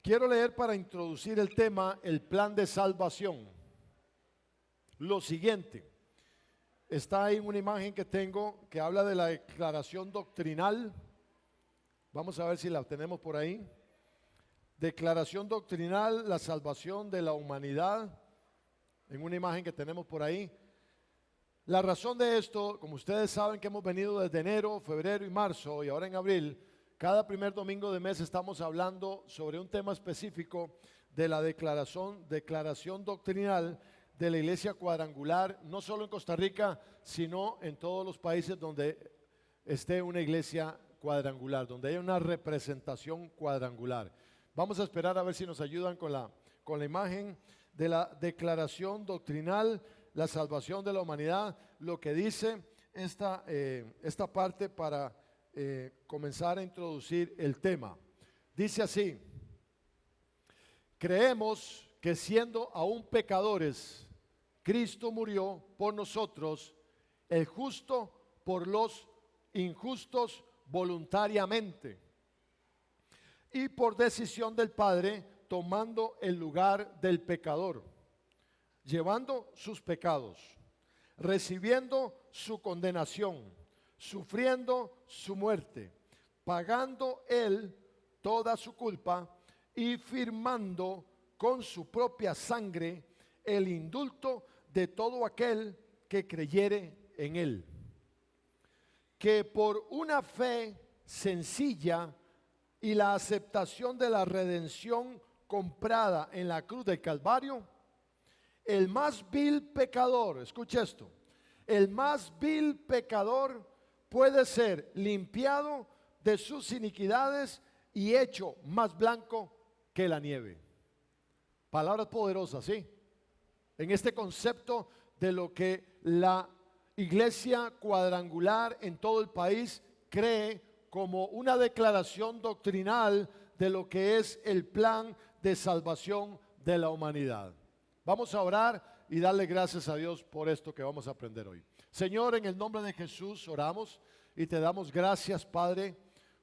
Quiero leer para introducir el tema, el plan de salvación. Lo siguiente, está ahí una imagen que tengo que habla de la declaración doctrinal. Vamos a ver si la tenemos por ahí. Declaración doctrinal, la salvación de la humanidad, en una imagen que tenemos por ahí. La razón de esto, como ustedes saben que hemos venido desde enero, febrero y marzo y ahora en abril, cada primer domingo de mes estamos hablando sobre un tema específico de la declaración doctrinal de la iglesia cuadrangular, no solo en Costa Rica, sino en todos los países donde esté una iglesia cuadrangular, donde haya una representación cuadrangular. Vamos a esperar a ver si nos ayudan con la imagen de la declaración doctrinal, la salvación de la humanidad, lo que dice esta parte para comenzar a introducir el tema. Dice así: creemos que siendo aún pecadores, Cristo murió por nosotros, el justo por los injustos voluntariamente, y por decisión del Padre, tomando el lugar del pecador, llevando sus pecados, recibiendo su condenación, sufriendo su muerte, pagando él toda su culpa y firmando con su propia sangre el indulto de todo aquel que creyere en él. Que por una fe sencilla y la aceptación de la redención comprada en la cruz del Calvario, el más vil pecador, escucha esto, el más vil pecador puede ser limpiado de sus iniquidades y hecho más blanco que la nieve. Palabras poderosas, ¿sí? En este concepto de lo que la iglesia cuadrangular en todo el país cree como una declaración doctrinal de lo que es el plan de salvación de la humanidad. Vamos a orar y darle gracias a Dios por esto que vamos a aprender hoy. Señor, en el nombre de Jesús oramos y te damos gracias, Padre,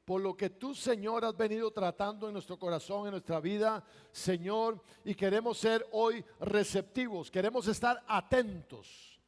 por lo que tú, Señor, has venido tratando en nuestro corazón, en nuestra vida, Señor, y queremos ser hoy receptivos, queremos estar atentos,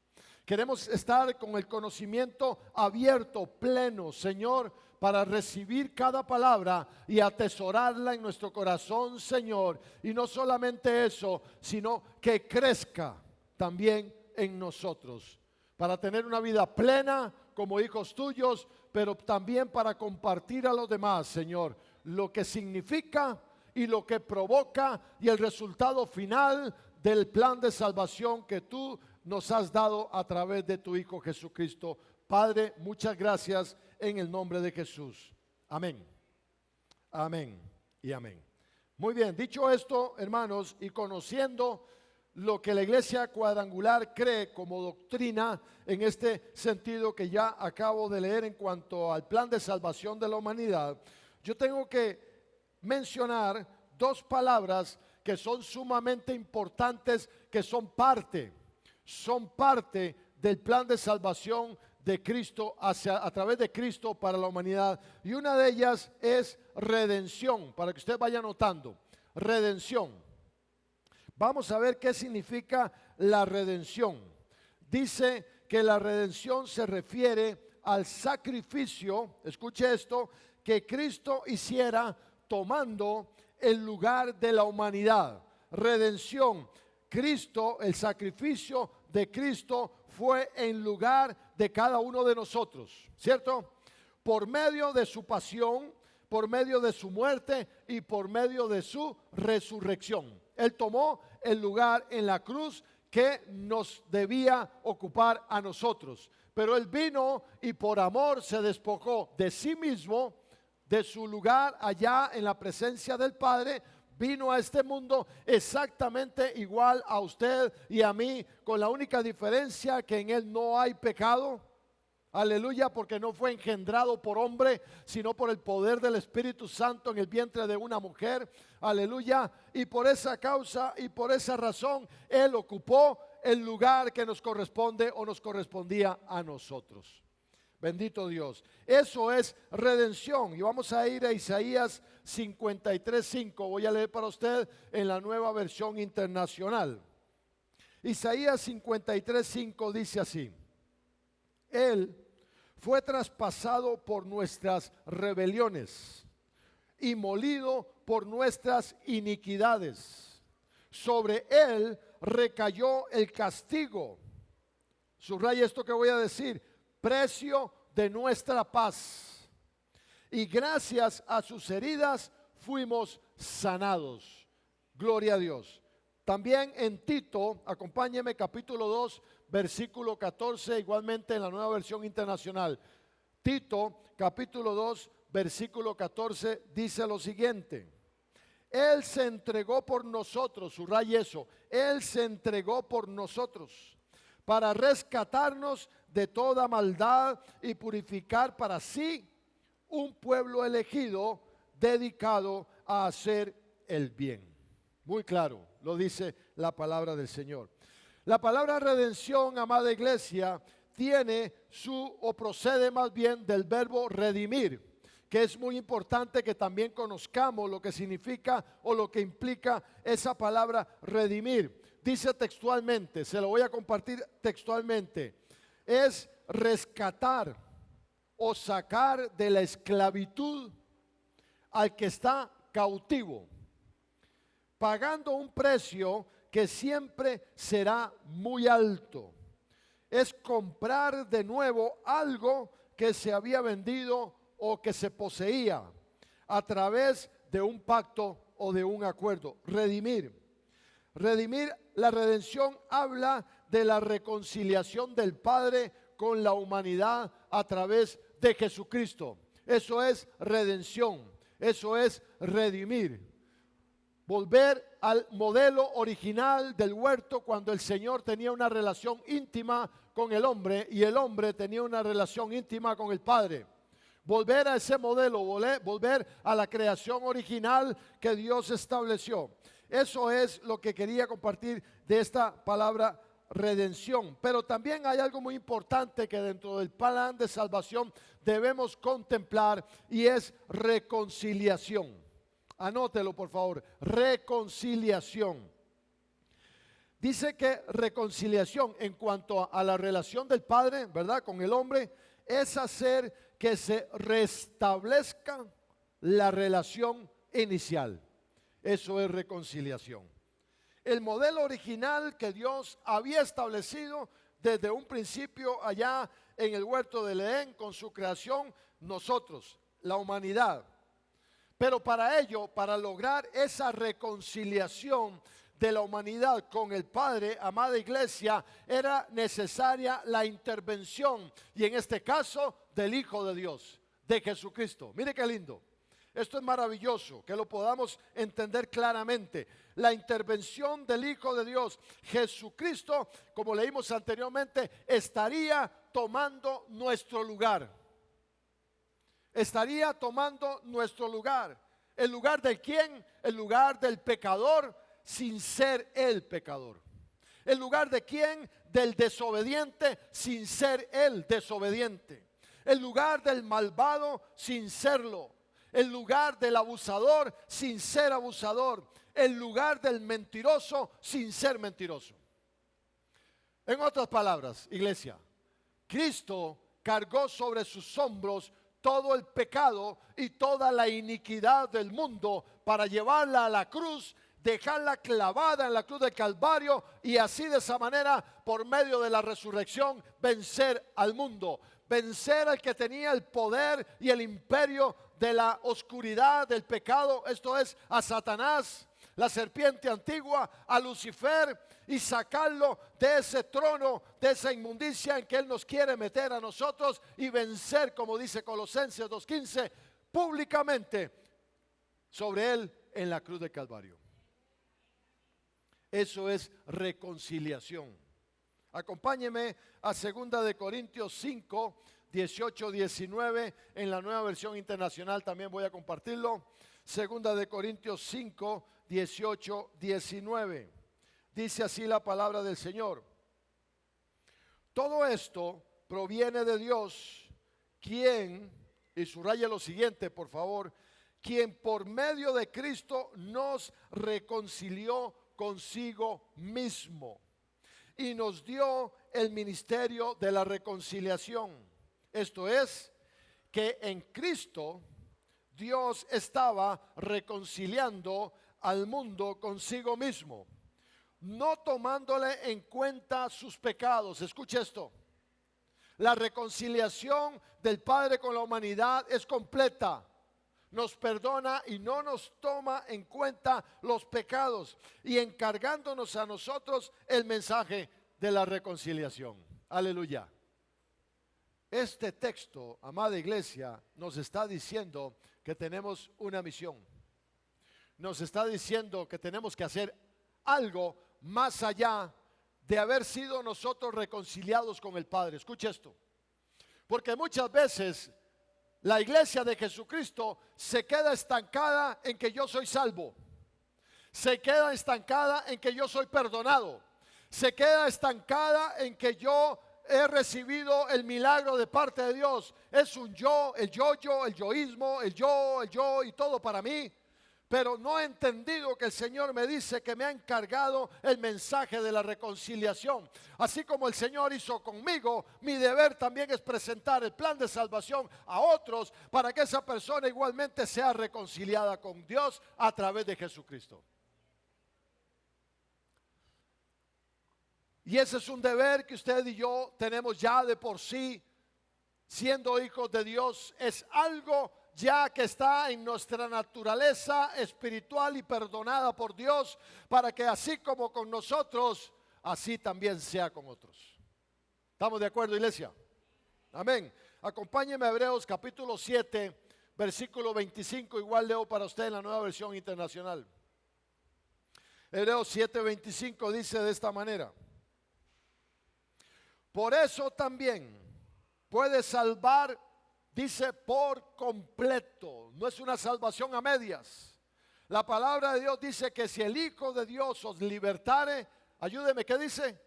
queremos estar con el conocimiento abierto, pleno, Señor, para recibir cada palabra y atesorarla en nuestro corazón, Señor, y no solamente eso, sino que crezca también en nosotros, para tener una vida plena como hijos tuyos, pero también para compartir a los demás, Señor, lo que significa y lo que provoca y el resultado final del plan de salvación que tú nos has dado a través de tu Hijo Jesucristo. Padre, muchas gracias en el nombre de Jesús. Amén. Amén y amén. Muy bien, dicho esto, hermanos, y conociendo lo que la iglesia cuadrangular cree como doctrina en este sentido que ya acabo de leer en cuanto al plan de salvación de la humanidad, yo tengo que mencionar dos palabras que son sumamente importantes, que son parte del plan de salvación de Cristo a través de Cristo para la humanidad, y una de ellas es redención, para que usted vaya notando, redención. Vamos a ver qué significa la redención. Dice que la redención se refiere al sacrificio, escuche esto, que Cristo hiciera tomando el lugar de la humanidad. Redención, Cristo, el sacrificio de Cristo fue en lugar de cada uno de nosotros, ¿cierto? Por medio de su pasión, por medio de su muerte y por medio de su resurrección. Él tomó el lugar en la cruz que nos debía ocupar a nosotros. Pero Él vino y por amor se despojó de sí mismo, de su lugar allá en la presencia del Padre. Vino a este mundo exactamente igual a usted y a mí, con la única diferencia que en Él no hay pecado. Aleluya, porque no fue engendrado por hombre, sino por el poder del Espíritu Santo en el vientre de una mujer. Aleluya, y por esa causa y por esa razón Él ocupó el lugar que nos corresponde o nos correspondía a nosotros. Bendito Dios. Eso es redención. Y vamos a ir a Isaías 53:5. Voy a leer para usted en la Nueva Versión Internacional. Isaías 53:5 dice así: Él fue traspasado por nuestras rebeliones y molido por nuestras iniquidades. Sobre él recayó el castigo. Subraya esto que voy a decir: precio de nuestra paz. Y gracias a sus heridas fuimos sanados. Gloria a Dios. También en Tito, acompáñeme, capítulo 2, versículo 14, igualmente en la Nueva Versión Internacional. Tito, capítulo 2, versículo 14, dice lo siguiente: Él se entregó por nosotros, subraya eso, Él se entregó por nosotros para rescatarnos de toda maldad y purificar para sí un pueblo elegido dedicado a hacer el bien. Muy claro, lo dice la palabra del Señor. La palabra redención, amada iglesia, tiene o procede más bien del verbo redimir, que es muy importante que también conozcamos lo que significa o lo que implica esa palabra redimir. Dice textualmente, se lo voy a compartir textualmente, es rescatar o sacar de la esclavitud al que está cautivo, pagando un precio que siempre será muy alto. Es comprar de nuevo algo que se había vendido o que se poseía a través de un pacto o de un acuerdo. Redimir. Redimir, la redención habla de la reconciliación del Padre con la humanidad a través de Jesucristo. Eso es redención, eso es redimir. Volver al modelo original del huerto, cuando el Señor tenía una relación íntima con el hombre y el hombre tenía una relación íntima con el Padre. Volver a ese modelo, volver a la creación original que Dios estableció. Eso es lo que quería compartir de esta palabra redención. Pero también hay algo muy importante que dentro del plan de salvación debemos contemplar, y es reconciliación. Anótelo, por favor: reconciliación. Dice que reconciliación en cuanto a la relación del Padre, ¿verdad?, con el hombre, es hacer que se restablezca la relación inicial. Eso es reconciliación. El modelo original que Dios había establecido desde un principio allá en el huerto del Edén con su creación, nosotros, la humanidad. Pero para ello, para lograr esa reconciliación de la humanidad con el Padre, amada iglesia, era necesaria la intervención, y en este caso del Hijo de Dios, de Jesucristo. Mire qué lindo. Esto es maravilloso, que lo podamos entender claramente. La intervención del Hijo de Dios, Jesucristo, como leímos anteriormente, estaría tomando nuestro lugar. Estaría tomando nuestro lugar. ¿El lugar de quién? El lugar del pecador sin ser el pecador. ¿El lugar de quién? Del desobediente sin ser el desobediente. El lugar del malvado sin serlo. El lugar del abusador sin ser abusador. El lugar del mentiroso sin ser mentiroso. En otras palabras, iglesia, Cristo cargó sobre sus hombros todo el pecado y toda la iniquidad del mundo para llevarla a la cruz, dejarla clavada en la cruz del Calvario, y así, de esa manera, por medio de la resurrección, vencer al mundo, vencer al que tenía el poder y el imperio de la oscuridad del pecado, esto es, a Satanás, la serpiente antigua, a Lucifer, y sacarlo de ese trono, de esa inmundicia en que Él nos quiere meter a nosotros, y vencer, como dice Colosenses 2:15, públicamente sobre Él en la cruz del Calvario. Eso es reconciliación. Acompáñeme a 2 de Corintios 5, 18, 19, en la Nueva Versión Internacional también voy a compartirlo. 2 de Corintios 5, 18, 19. Dice así la palabra del Señor: todo esto proviene de Dios, quien, y subraya lo siguiente, por favor, quien por medio de Cristo nos reconcilió consigo mismo y nos dio el ministerio de la reconciliación. Esto es, que en Cristo Dios estaba reconciliando al mundo consigo mismo, no tomándole en cuenta sus pecados. Escuche esto. La reconciliación del Padre con la humanidad es completa. Nos perdona y no nos toma en cuenta los pecados, y encargándonos a nosotros el mensaje de la reconciliación. Aleluya. Este texto, amada iglesia, nos está diciendo que tenemos una misión. Nos está diciendo que tenemos que hacer algo más allá de haber sido nosotros reconciliados con el Padre. Escuche esto. Porque muchas veces la iglesia de Jesucristo se queda estancada en que yo soy salvo. Se queda estancada en que yo soy perdonado. Se queda estancada en que yo he recibido el milagro de parte de Dios. Es un yo, el yo-yo, el yoísmo, el yo y todo para mí. Pero no he entendido que el Señor me dice que me ha encargado el mensaje de la reconciliación. Así como el Señor hizo conmigo, mi deber también es presentar el plan de salvación a otros para que esa persona igualmente sea reconciliada con Dios a través de Jesucristo. Y ese es un deber que usted y yo tenemos ya de por sí, siendo hijos de Dios. Es algo ya que está en nuestra naturaleza espiritual y perdonada por Dios, para que así como con nosotros, así también sea con otros. ¿Estamos de acuerdo, iglesia? Amén. Acompáñeme a Hebreos capítulo 7, versículo 25. Igual leo para usted en la Nueva Versión Internacional. Hebreos 7, 25 dice de esta manera: por eso también puede salvar, dice, por completo. No es una salvación a medias. La palabra de Dios dice que si el Hijo de Dios os libertare, ayúdeme, ¿qué dice?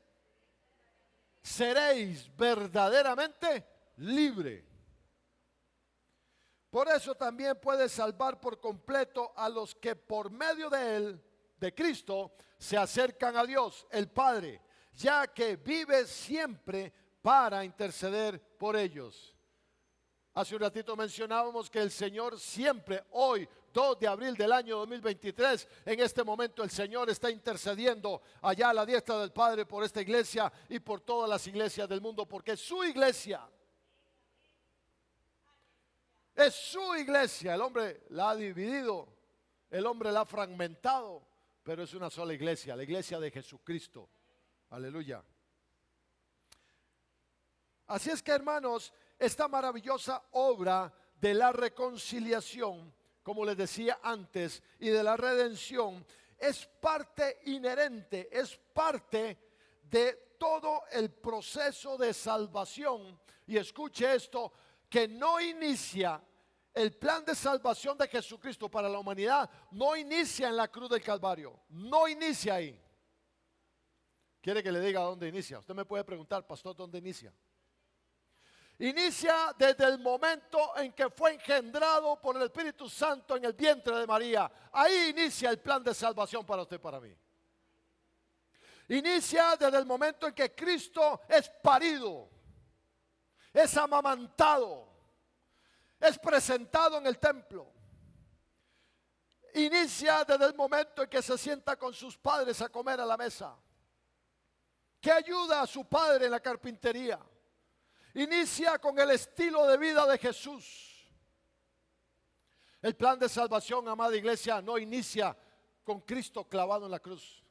Seréis verdaderamente libre. Por eso también puede salvar por completo a los que por medio de Él, de Cristo, se acercan a Dios, el Padre, ya que vive siempre para interceder por ellos. Hace un ratito mencionábamos que el Señor siempre, hoy, 2 de abril del año 2023, en este momento el Señor está intercediendo allá a la diestra del Padre por esta iglesia y por todas las iglesias del mundo, porque es su iglesia. Es su iglesia. El hombre la ha dividido, el hombre la ha fragmentado, pero es una sola iglesia, la iglesia de Jesucristo. Aleluya. Así es que, hermanos, esta maravillosa obra de la reconciliación, como les decía antes, y de la redención, es parte inherente, es parte de todo el proceso de salvación. Y escuche esto, que no inicia el plan de salvación de Jesucristo para la humanidad, no inicia en la cruz del Calvario, no inicia ahí. ¿Quiere que le diga dónde inicia? Usted me puede preguntar, pastor, ¿dónde inicia? Inicia desde el momento en que fue engendrado por el Espíritu Santo en el vientre de María. Ahí inicia el plan de salvación para usted y para mí. Inicia desde el momento en que Cristo es parido, es amamantado, es presentado en el templo. Inicia desde el momento en que se sienta con sus padres a comer a la mesa, que ayuda a su padre en la carpintería. Inicia con el estilo de vida de Jesús. El plan de salvación, amada iglesia, no inicia con Cristo clavado en la cruz.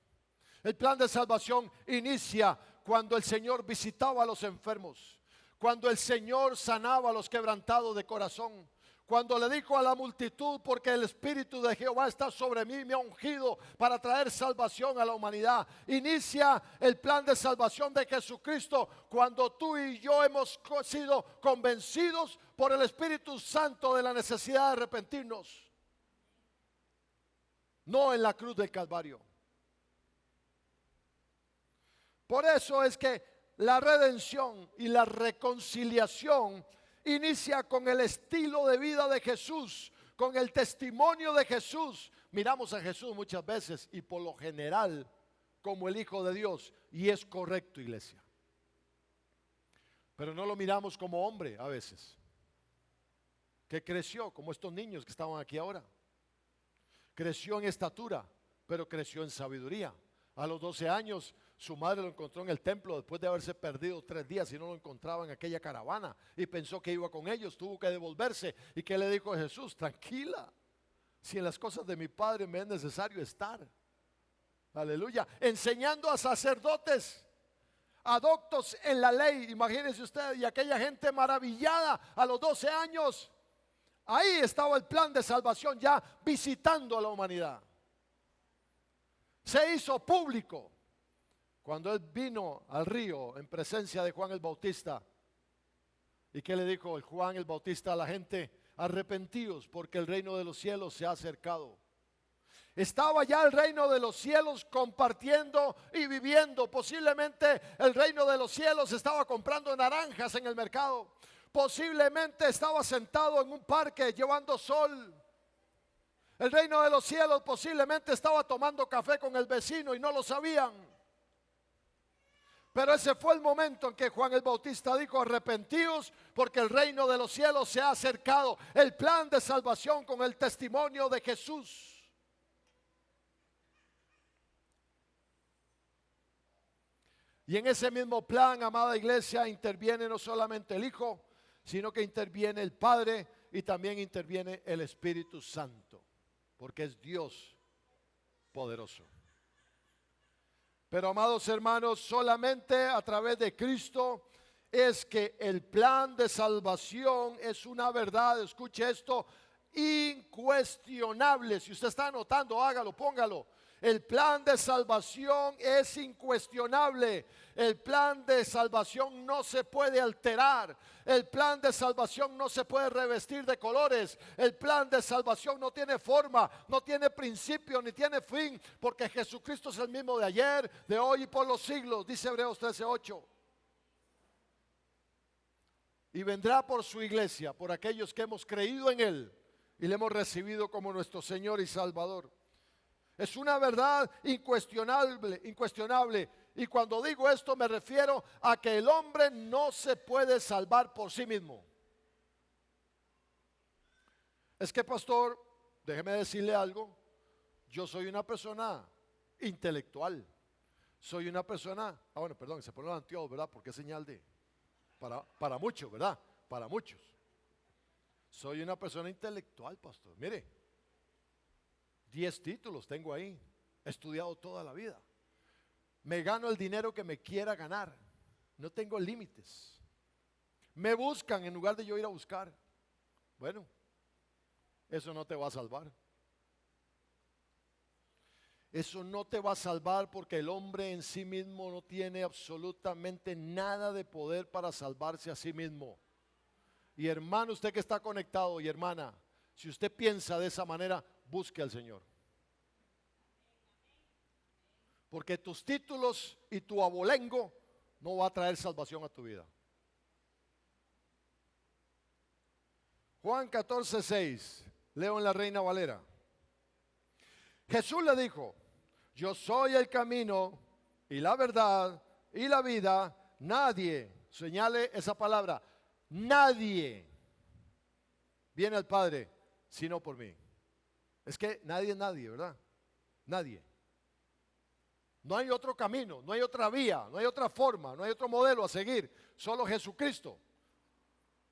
El plan de salvación inicia cuando el Señor visitaba a los enfermos, cuando el Señor sanaba a los quebrantados de corazón, cuando le dijo a la multitud: porque el Espíritu de Jehová está sobre mí, me ha ungido para traer salvación a la humanidad. Inicia el plan de salvación de Jesucristo cuando tú y yo hemos sido convencidos por el Espíritu Santo de la necesidad de arrepentirnos. No en la cruz del Calvario. Por eso es que la redención y la reconciliación inicia con el estilo de vida de Jesús, con el testimonio de Jesús. Miramos a Jesús muchas veces y por lo general como el Hijo de Dios, y es correcto, iglesia. Pero no lo miramos como hombre a veces, que creció como estos niños que estaban aquí ahora. Creció en estatura, pero creció en sabiduría. A los 12 años su madre lo encontró en el templo después de haberse perdido 3 días y no lo encontraba en aquella caravana, y pensó que iba con ellos, tuvo que devolverse. ¿Y qué le dijo a Jesús? Tranquila, si en las cosas de mi Padre me es necesario estar. Aleluya. Enseñando a sacerdotes, a doctos en la ley. Imagínense usted, y aquella gente maravillada a los 12 años. Ahí estaba el plan de salvación ya visitando a la humanidad. Se hizo público cuando él vino al río en presencia de Juan el Bautista. ¿Y qué le dijo Juan el Bautista a la gente? Arrepentíos, porque el reino de los cielos se ha acercado. Estaba ya el reino de los cielos compartiendo y viviendo. Posiblemente el reino de los cielos estaba comprando naranjas en el mercado. Posiblemente estaba sentado en un parque llevando sol. El reino de los cielos posiblemente estaba tomando café con el vecino y no lo sabían. Pero ese fue el momento en que Juan el Bautista dijo: arrepentíos, porque el reino de los cielos se ha acercado. El plan de salvación con el testimonio de Jesús. Y en ese mismo plan, amada iglesia, interviene no solamente el Hijo, sino que interviene el Padre y también interviene el Espíritu Santo, porque es Dios poderoso. Pero, amados hermanos, solamente a través de Cristo es que el plan de salvación es una verdad, escuche esto, incuestionable. Si usted está anotando, hágalo, póngalo. El plan de salvación es incuestionable. El plan de salvación no se puede alterar. El plan de salvación no se puede revestir de colores. El plan de salvación no tiene forma, no tiene principio, ni tiene fin, porque Jesucristo es el mismo de ayer, de hoy y por los siglos, dice Hebreos 13:8. Y vendrá por su iglesia, por aquellos que hemos creído en Él y le hemos recibido como nuestro Señor y Salvador. Es una verdad incuestionable, incuestionable. Y cuando digo esto me refiero a que el hombre no se puede salvar por sí mismo. Es que, pastor, déjeme decirle algo. Yo soy una persona intelectual. Soy una persona, bueno, perdón, se pone los anteojos, ¿verdad? Porque es señal de, para muchos, ¿verdad? Para muchos. Soy una persona intelectual, pastor. Mire. 10 títulos tengo ahí, he estudiado toda la vida, me gano el dinero que me quiera ganar, no tengo límites, me buscan en lugar de yo ir a buscar. Bueno, eso no te va a salvar. Eso no te va a salvar, porque el hombre en sí mismo no tiene absolutamente nada de poder para salvarse a sí mismo. Y hermano, usted que está conectado, y hermana, si usted piensa de esa manera, busque al Señor. Porque tus títulos y tu abolengo no va a traer salvación a tu vida. Juan 14:6, leo en la Reina Valera. Jesús le dijo: yo soy el camino y la verdad y la vida. Nadie, señale esa palabra, nadie viene al Padre sino por mí. Es que nadie es nadie, ¿verdad? Nadie. No hay otro camino, no hay otra vía, no hay otra forma, no hay otro modelo a seguir. Solo Jesucristo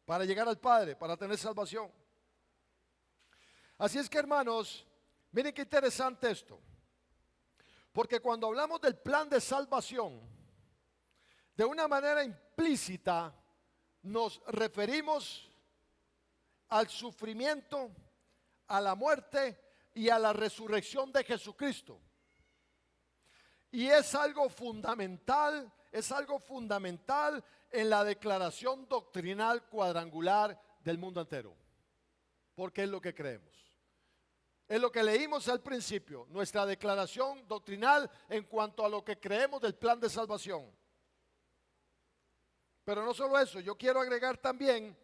para llegar al Padre, para tener salvación. Así es que, hermanos, miren qué interesante esto. Porque cuando hablamos del plan de salvación, de una manera implícita nos referimos al sufrimiento, a la muerte y a la resurrección de Jesucristo. Y es algo fundamental en la declaración doctrinal cuadrangular del mundo entero, porque es lo que creemos. Es lo que leímos al principio, nuestra declaración doctrinal en cuanto a lo que creemos del plan de salvación. Pero no solo eso, yo quiero agregar también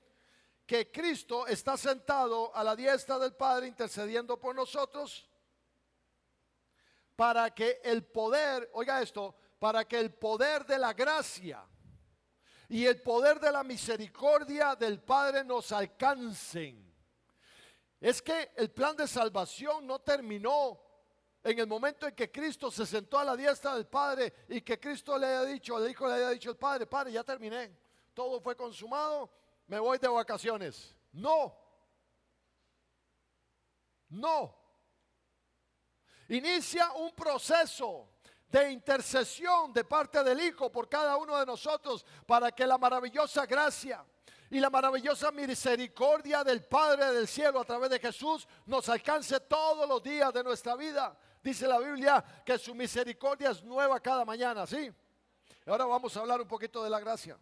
que Cristo está sentado a la diestra del Padre intercediendo por nosotros, para que el poder, oiga esto, para que el poder de la gracia y el poder de la misericordia del Padre nos alcancen. Es que el plan de salvación no terminó en el momento en que Cristo se sentó a la diestra del Padre y que Cristo le haya dicho, el Hijo le haya dicho al Padre, Padre, ya terminé, todo fue consumado, me voy de vacaciones. No, no. Inicia un proceso de intercesión de parte del Hijo por cada uno de nosotros, para que la maravillosa gracia y la maravillosa misericordia del Padre del cielo a través de Jesús nos alcance todos los días de nuestra vida. Dice la Biblia que su misericordia es nueva cada mañana, ¿sí? Ahora vamos a hablar un poquito de la gracia.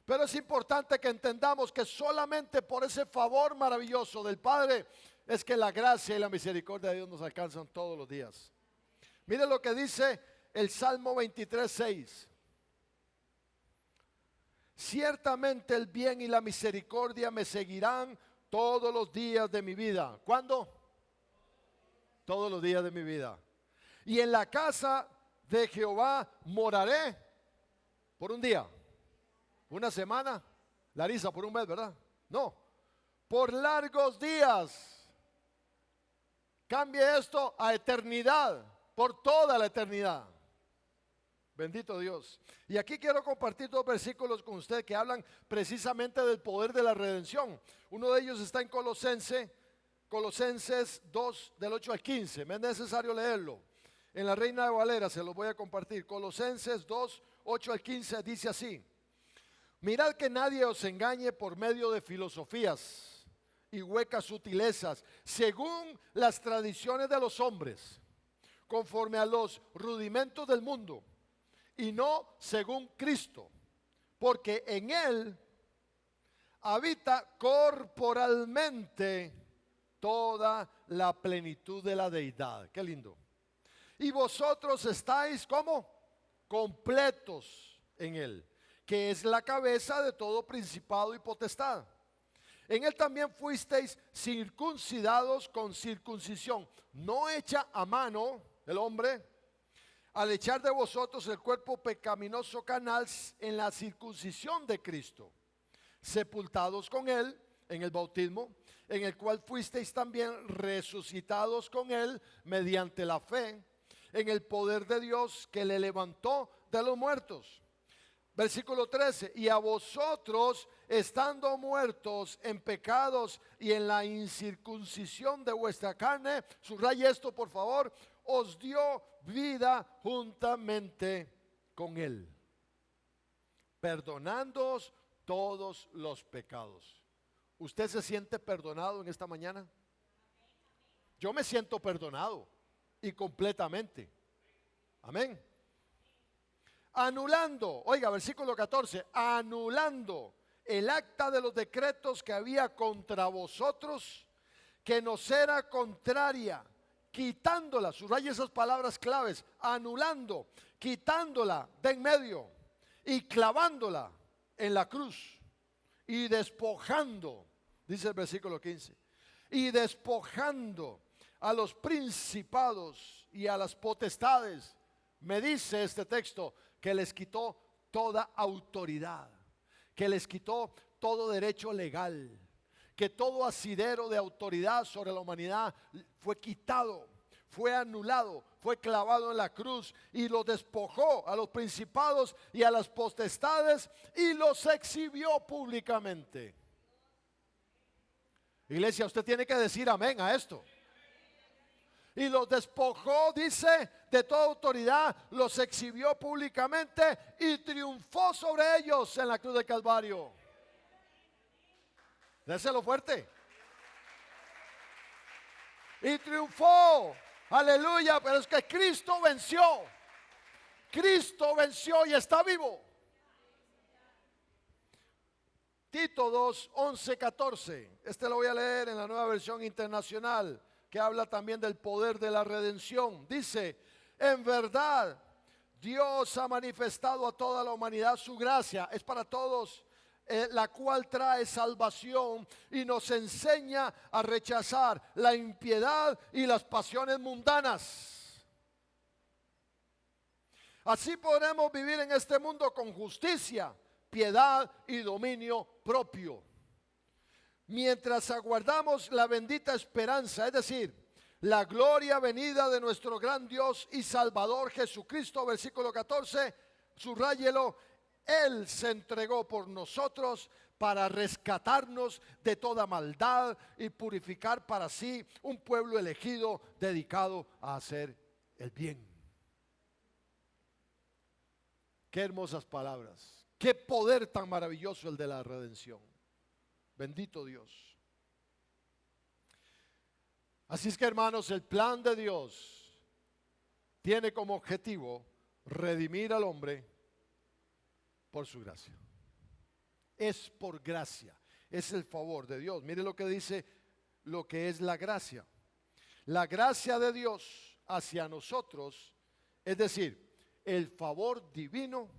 Pero es importante que entendamos que solamente por ese favor maravilloso del Padre es que la gracia y la misericordia de Dios nos alcanzan todos los días. Mire lo que dice el Salmo 23:6. Ciertamente el bien y la misericordia me seguirán todos los días de mi vida. ¿Cuándo? Todos los días de mi vida. Y en la casa de Jehová moraré por un día, una semana, Larisa, por un mes, ¿verdad? No, por largos días. Cambie esto a eternidad, por toda la eternidad. Bendito Dios. Y aquí quiero compartir dos versículos con usted que hablan precisamente del poder de la redención. Uno de ellos está en Colosenses 2, del 8 al 15. Me es necesario leerlo. En la Reina de Valera se los voy a compartir. Colosenses 2, 8 al 15 dice así: mirad que nadie os engañe por medio de filosofías y huecas sutilezas, según las tradiciones de los hombres, conforme a los rudimentos del mundo, y no según Cristo, porque en Él habita corporalmente toda la plenitud de la deidad. Qué lindo. Y vosotros estáis como completos en Él, que es la cabeza de todo principado y potestad. En Él también fuisteis circuncidados con circuncisión, no hecha a mano del hombre, al echar de vosotros el cuerpo pecaminoso carnal en la circuncisión de Cristo, sepultados con Él en el bautismo, en el cual fuisteis también resucitados con Él mediante la fe, en el poder de Dios que le levantó de los muertos. Versículo 13, y a vosotros, estando muertos en pecados y en la incircuncisión de vuestra carne, subraye esto por favor, os dio vida juntamente con Él, perdonándoos todos los pecados. ¿Usted se siente perdonado en esta mañana? Yo me siento perdonado y completamente. Amén. Anulando, oiga, versículo 14, anulando el acta de los decretos que había contra vosotros, que nos era contraria, quitándola, subraya esas palabras claves, anulando, quitándola de en medio y clavándola en la cruz y despojando, dice el versículo 15, y despojando a los principados y a las potestades. Me dice este texto que les quitó toda autoridad, que les quitó todo derecho legal, que todo asidero de autoridad sobre la humanidad fue quitado, fue anulado, fue clavado en la cruz, y los despojó a los principados y a las potestades y los exhibió públicamente. Iglesia, usted tiene que decir amén a esto. Y los despojó, dice, de toda autoridad, los exhibió públicamente y triunfó sobre ellos en la cruz del Calvario. Déselo fuerte. Y triunfó, aleluya, pero es que Cristo venció. Cristo venció y está vivo. Tito 2, 11, 14. Este lo voy a leer en la Nueva Versión Internacional, que habla también del poder de la redención. Dice, en verdad, Dios ha manifestado a toda la humanidad su gracia. Es para todos. la cual trae salvación y nos enseña a rechazar la impiedad y las pasiones mundanas. Así podremos vivir en este mundo con justicia, piedad y dominio propio, mientras aguardamos la bendita esperanza, es decir, la gloria venida de nuestro gran Dios y Salvador Jesucristo. Versículo 14, subráyelo. Él se entregó por nosotros para rescatarnos de toda maldad y purificar para sí un pueblo elegido dedicado a hacer el bien. Qué hermosas palabras. Qué poder tan maravilloso el de la redención. Bendito Dios. Así es que, hermanos, el plan de Dios tiene como objetivo redimir al hombre por su gracia. Es por gracia, es el favor de Dios. Mire lo que dice lo que es la gracia. La gracia de Dios hacia nosotros, es decir, el favor divino,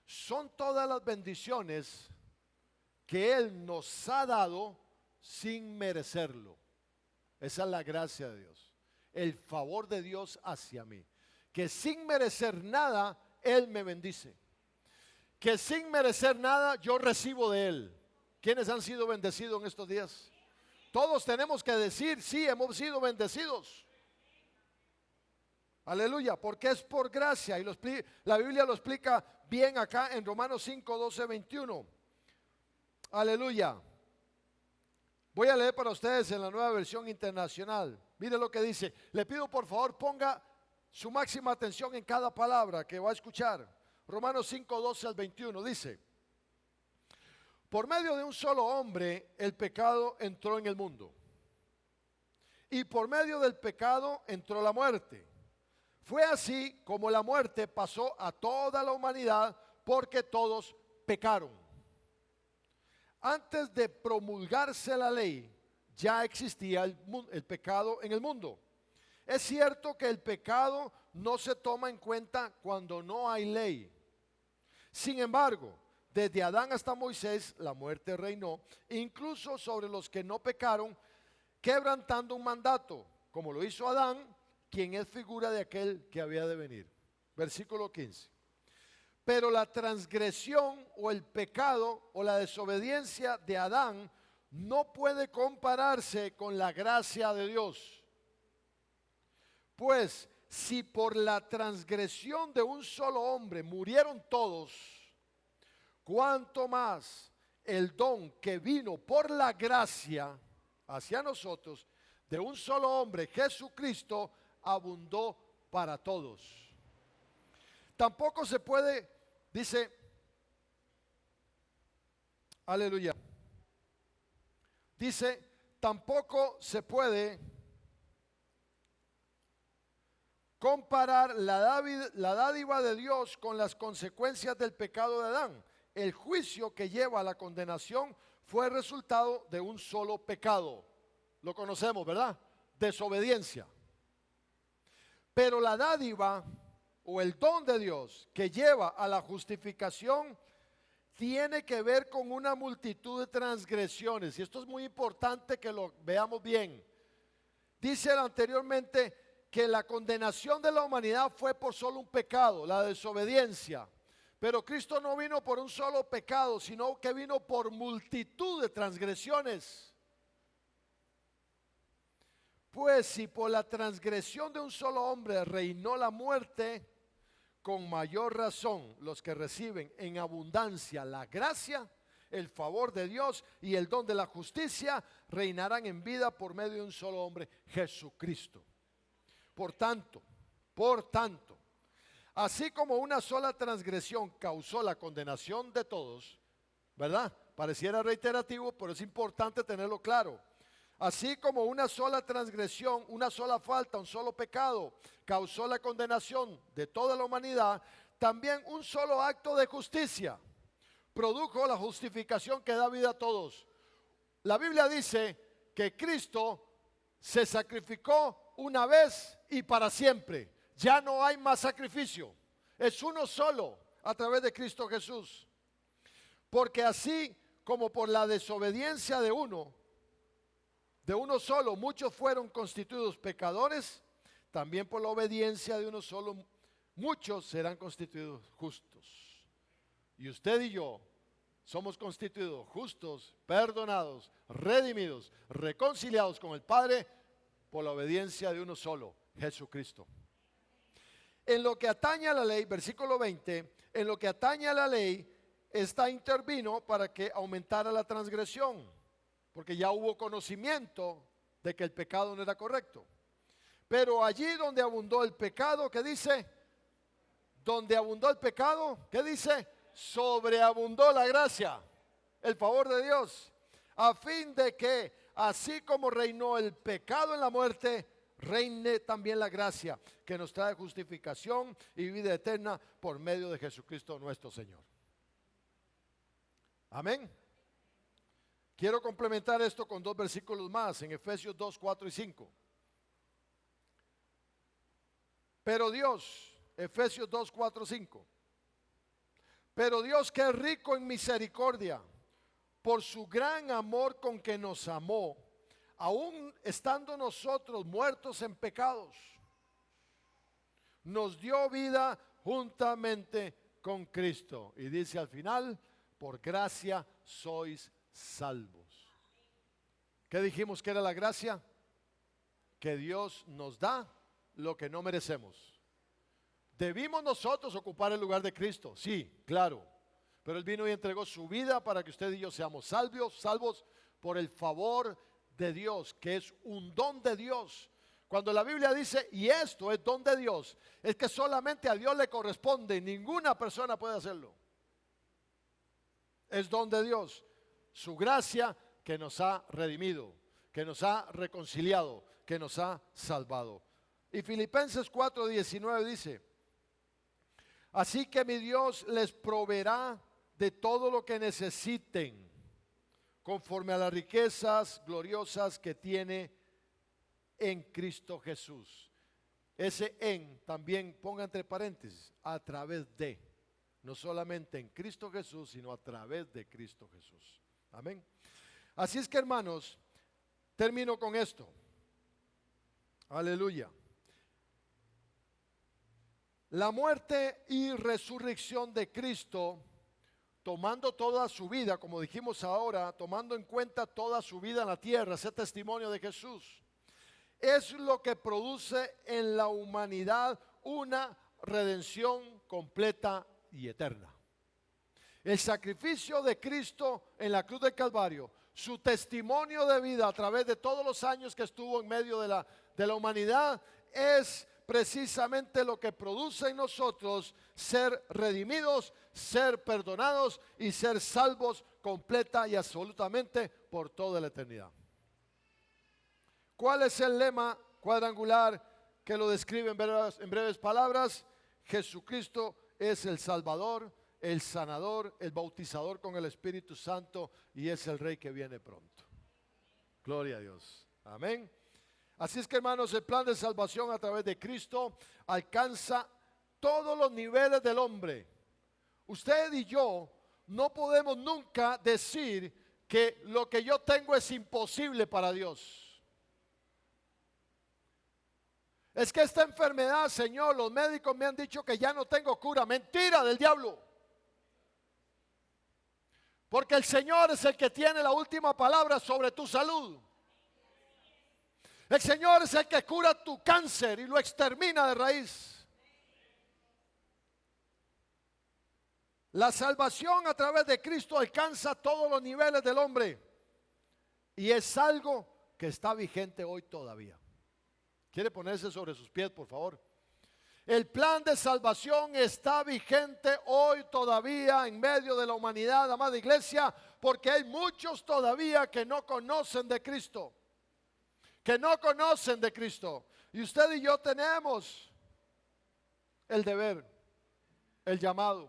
son todas las bendiciones que Él nos ha dado sin merecerlo. Esa es la gracia de Dios, el favor de Dios hacia mí, que sin merecer nada Él me bendice, que sin merecer nada yo recibo de Él. ¿Quiénes han sido bendecidos en estos días? Todos tenemos que decir, sí, hemos sido bendecidos. Aleluya, porque es por gracia, y la Biblia lo explica bien acá en Romanos 5, 12, 21. Aleluya. Voy a leer para ustedes en la Nueva Versión Internacional. Mire lo que dice. Le pido por favor ponga su máxima atención en cada palabra que va a escuchar. Romanos 5, 12 al 21 dice: por medio de un solo hombre el pecado entró en el mundo, y por medio del pecado entró la muerte. Fue así como la muerte pasó a toda la humanidad, porque todos pecaron. Antes de promulgarse la ley, ya existía el pecado en el mundo. Es cierto que el pecado no se toma en cuenta cuando no hay ley. Sin embargo, desde Adán hasta Moisés, la muerte reinó, incluso sobre los que no pecaron, quebrantando un mandato, como lo hizo Adán, quien es figura de aquel que había de venir. Versículo 15. Pero la transgresión o el pecado o la desobediencia de Adán no puede compararse con la gracia de Dios. Pues si por la transgresión de un solo hombre murieron todos, cuánto más el don que vino por la gracia hacia nosotros de un solo hombre, Jesucristo, abundó para todos. Tampoco se puede, dice, aleluya, dice, tampoco se puede comparar la dádiva de Dios con las consecuencias del pecado de Adán. El juicio que lleva a la condenación fue resultado de un solo pecado. Lo conocemos, ¿verdad? Desobediencia. Pero la dádiva o el don de Dios que lleva a la justificación tiene que ver con una multitud de transgresiones. Y esto es muy importante que lo veamos bien. Dice anteriormente que la condenación de la humanidad fue por solo un pecado, la desobediencia. Pero Cristo no vino por un solo pecado, sino que vino por multitud de transgresiones. Pues si por la transgresión de un solo hombre reinó la muerte, con mayor razón los que reciben en abundancia la gracia, el favor de Dios y el don de la justicia reinarán en vida por medio de un solo hombre, Jesucristo. Por tanto, así como una sola transgresión causó la condenación de todos, ¿verdad? Pareciera reiterativo, pero es importante tenerlo claro. Así como una sola transgresión, una sola falta, un solo pecado causó la condenación de toda la humanidad, también un solo acto de justicia produjo la justificación que da vida a todos. La Biblia dice que Cristo se sacrificó una vez y para siempre. Ya no hay más sacrificio. Es uno solo a través de Cristo Jesús. Porque así como por la desobediencia de uno solo, muchos fueron constituidos pecadores, también por la obediencia de uno solo, muchos serán constituidos justos. Y usted y yo somos constituidos justos, perdonados, redimidos, reconciliados con el Padre por la obediencia de uno solo, Jesucristo. En lo que atañe a la ley, versículo 20, en lo que atañe a la ley, esta intervino para que aumentara la transgresión, porque ya hubo conocimiento de que el pecado no era correcto. Pero allí donde abundó el pecado, ¿qué dice? Donde abundó el pecado, ¿qué dice? Sobreabundó la gracia, el favor de Dios, a fin de que así como reinó el pecado en la muerte, reine también la gracia, que nos trae justificación y vida eterna por medio de Jesucristo nuestro Señor. Amén. Quiero complementar esto con dos versículos más, en Efesios 2, 4 y 5. Pero Dios, Efesios 2, 4, 5. Pero Dios, que es rico en misericordia, por su gran amor con que nos amó, aun estando nosotros muertos en pecados, nos dio vida juntamente con Cristo. Y dice al final, por gracia sois salvos. ¿Qué dijimos que era la gracia? Que Dios nos da lo que no merecemos. ¿Debimos nosotros ocupar el lugar de Cristo? Sí, claro. Pero Él vino y entregó su vida para que usted y yo seamos salvos por el favor de Dios, que es un don de Dios. Cuando la Biblia dice, y esto es don de Dios, es que solamente a Dios le corresponde, ninguna persona puede hacerlo. Es don de Dios, su gracia que nos ha redimido, que nos ha reconciliado, que nos ha salvado. Y Filipenses 4:19 dice, así que mi Dios les proveerá de todo lo que necesiten, conforme a las riquezas gloriosas que tiene en Cristo Jesús. Ese en también ponga entre paréntesis, a través de, no solamente en Cristo Jesús, sino a través de Cristo Jesús. Amén. Así es que, hermanos, termino con esto. Aleluya. La muerte y resurrección de Cristo, tomando toda su vida, como dijimos ahora, tomando en cuenta toda su vida en la tierra, ese testimonio de Jesús, es lo que produce en la humanidad una redención completa y eterna. El sacrificio de Cristo en la cruz del Calvario, su testimonio de vida a través de todos los años que estuvo en medio de la humanidad, es precisamente lo que produce en nosotros ser redimidos, ser perdonados y ser salvos completa y absolutamente por toda la eternidad. ¿Cuál es el lema cuadrangular que lo describe en breves palabras? Jesucristo es el Salvador, el sanador, el bautizador con el Espíritu Santo y es el Rey que viene pronto. Gloria a Dios. Amén. Así es que, hermanos, el plan de salvación a través de Cristo alcanza todos los niveles del hombre. Usted y yo no podemos nunca decir que lo que yo tengo es imposible para Dios. Es que esta enfermedad, Señor, los médicos me han dicho que ya no tengo cura. Mentira del diablo. Porque el Señor es el que tiene la última palabra sobre tu salud. El Señor es el que cura tu cáncer y lo extermina de raíz. La salvación a través de Cristo alcanza todos los niveles del hombre. Y es algo que está vigente hoy todavía. ¿Quiere ponerse sobre sus pies, por favor? El plan de salvación está vigente hoy todavía en medio de la humanidad, amada iglesia, porque hay muchos todavía que no conocen de Cristo. Que no conocen de Cristo. Y usted y yo tenemos el deber, el llamado,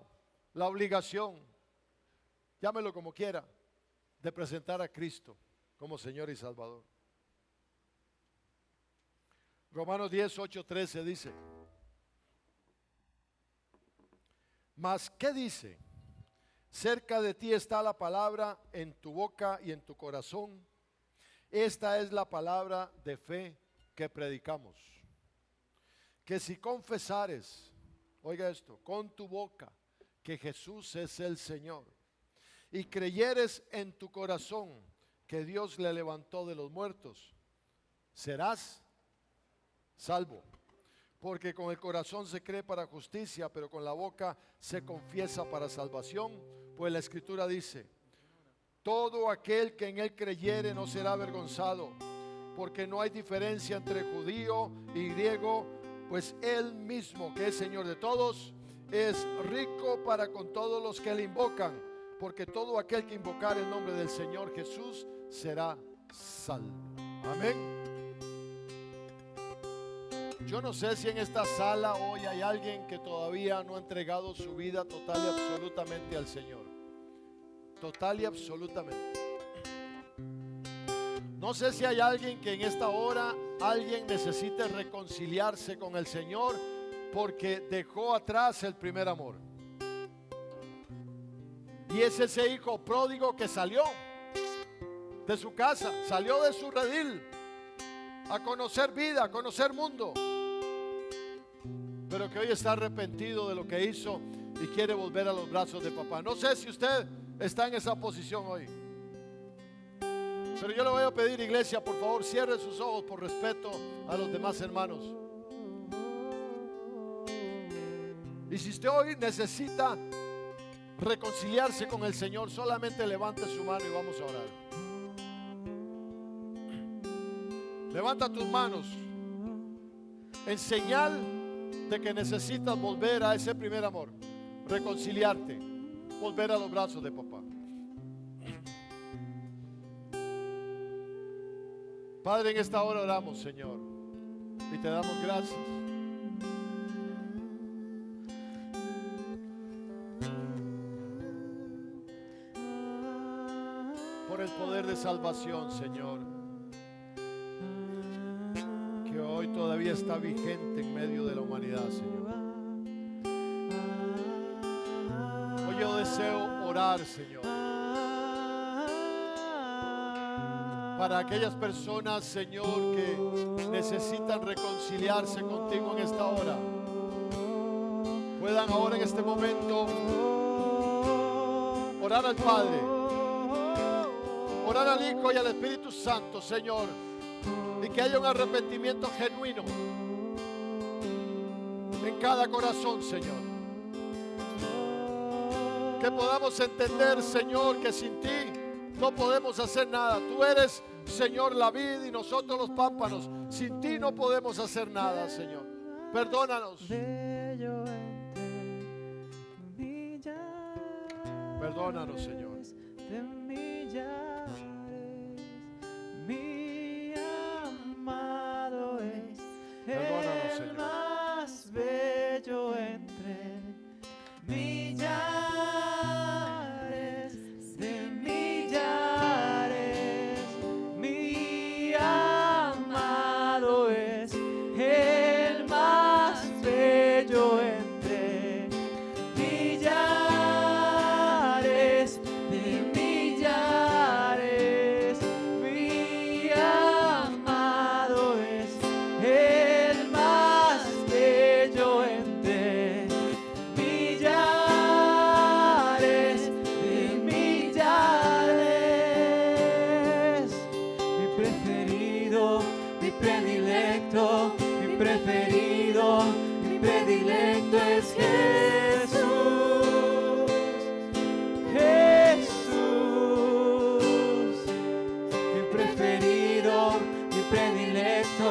la obligación, llámelo como quiera, de presentar a Cristo como Señor y Salvador. Romanos 10, 8, 13 dice, mas ¿qué dice? cerca de ti está la palabra en tu boca y en tu corazón. Esta es la palabra de fe que predicamos. Que si confesares, oiga esto, con tu boca que Jesús es el Señor y creyeres en tu corazón que Dios le levantó de los muertos, serás salvo. Porque con el corazón se cree para justicia, pero con la boca se confiesa para salvación. Pues la Escritura dice: todo aquel que en él creyere no será avergonzado, porque no hay diferencia entre judío y griego, pues él mismo, que es Señor de todos, es rico para con todos los que le invocan, porque todo aquel que invocar el nombre del Señor Jesús será salvo. Amén. Yo no sé si en esta sala hoy hay alguien que todavía no ha entregado su vida total y absolutamente al Señor. Total y absolutamente. No sé si hay alguien que en esta hora alguien necesite reconciliarse con el Señor porque dejó atrás el primer amor. Y es ese hijo pródigo que salió de su casa, salió de su redil a conocer vida, a conocer mundo, pero que hoy está arrepentido de lo que hizo y quiere volver a los brazos de papá. No sé si usted está en esa posición hoy, pero yo le voy a pedir, iglesia, por favor, cierre sus ojos por respeto a los demás hermanos. Y si usted hoy necesita reconciliarse con el Señor, solamente levante su mano y vamos a orar. Levanta tus manos en señal de que necesitas volver a ese primer amor, reconciliarte, volver a los brazos de papá. Padre, en esta hora oramos, Señor, y te damos gracias por el poder de salvación, Señor, que hoy todavía está vigente en medio de la humanidad, Señor. Hoy yo deseo orar, Señor, para aquellas personas, Señor, que necesitan reconciliarse contigo en esta hora. Puedan ahora en este momento orar al Padre, orar al Hijo y al Espíritu Santo, Señor, y que haya un arrepentimiento genuino en cada corazón, Señor. Que podamos entender, Señor, que sin ti no podemos hacer nada. Tú eres, Señor, la vid y nosotros los pámpanos. Sin ti no podemos hacer nada, Señor. Perdónanos. Perdónanos, Señor. Perdónanos, Señor. Más bello entre millares de millares, mi amado es el más bello entre millares de millares, mi amado es el más bello entre millares de millares. Mi preferido, mi predilecto, mi preferido, mi predilecto es Jesús. Jesús, mi preferido, mi predilecto,